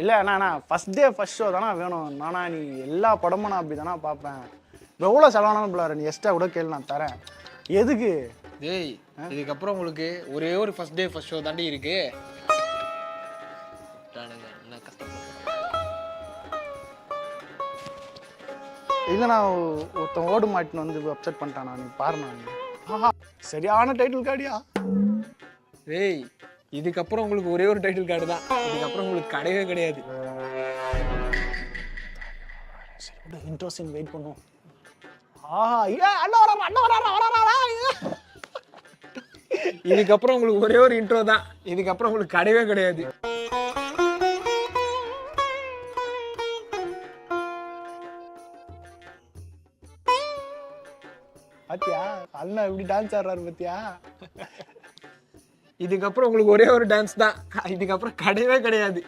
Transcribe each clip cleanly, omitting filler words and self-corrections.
இல்லை நான் first day first show தானே வேணும். நானா நீ எல்லா படமும் நான் அப்படி தானே பார்ப்பேன். எவ்வளோ செலவானாலும் பிள்ளாரு, நீ எக்ஸ்ட்ரா கூட கேள்வி நான் தரேன். எதுக்கு? டேய் இதுக்கப்புறம் உங்களுக்கு ஒரே ஒரு ஃபர்ஸ்ட் டே ஃபர்ஸ்ட் ஷோ தாண்டி இருக்கு. என்ன கஷ்டப்பட்டு இல்லை நான் ஒருத்தன் ஓடு மாட்டின்னு வந்து அப்செட் பண்ணிட்டான். நான் பாரு நான் சரியான டைட்டில் கார்டியா. டேய் இதுக்கப்புறம் உங்களுக்கு ஒரே ஒரு டைட்டில் கார்டு தான். இதுக்கப்புறம் உங்களுக்கு கிடையவே கிடையாது. சரி இன்ட்ரெஸ்டிங் வெயிட் பண்ணுவோம். ஆஹா அண்ணா வரா. இதுக்கப்புறம் உங்களுக்கு ஒரே ஒரு இன்ட்ரோ தான். இதுக்கப்புறம் உங்களுக்கு கிடையவே கிடையாது. பாத்தியா அண்ணா எப்படி டான்ஸ் ஆடுறாரு பாத்தியா. இதுக்கப்புறம் உங்களுக்கு ஒரே ஒரு டான்ஸ் தான். இதுக்கப்புறம் கிடையவே கிடையாது.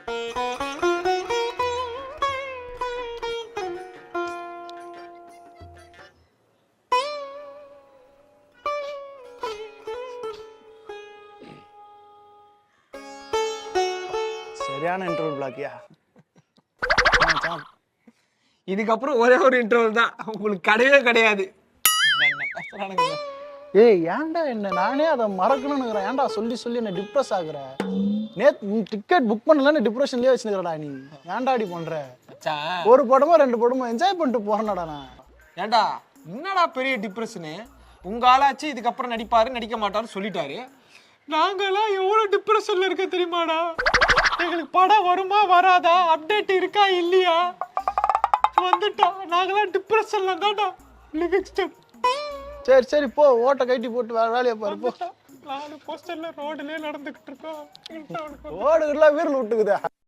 சரியான இன்டர்வல் பிளாக்கியா. இதுக்கப்புறம் ஒரே ஒரு இன்டர்வல் தான். உங்களுக்கு கிடையவே கிடையாது. ஏய் ஏன்டா என்ன நானே அதை மறக்கணும்னுங்கிறேன். ஏன்டா சொல்லி சொல்லி என்ன டிப்ரெஸ் ஆகுற. நேத்து டிக்கெட் புக் பண்ணலன்னு டிப்ரெஷன்லயே வச்சுக்கிறடா நீ. ஏன்டா அப்படி பண்ற? ஒரு படமோ 2 படமோ என்ஜாய் பண்ணிட்டு போறேன்டா நான். ஏன்டா என்னடா பெரிய டிப்ரெஷனு? உங்க ஆளாச்சு இதுக்கப்புறம் நடிப்பாரு நடிக்க மாட்டாருன்னு சொல்லிட்டாரு. நாங்கெல்லாம் எவ்வளவு டிப்ரெஷன்ல இருக்க தெரியுமாடா? எங்களுக்கு படம் வருமா வராதா, அப்டேட் இருக்கா இல்லையா, வந்துட்டா நாங்கெல்லாம் டிப்ரெஷன்ல தான்டா லிவிங்ஸ்டன். சரி போ ஓட்ட கைட்டி போட்டு வேலையை பாரு போ. 4 போஸ்டர்ல ரோடுலயே நடந்துகிட்டு இருக்கோம். ரோடுலாம் வீரல் விட்டுக்குதா.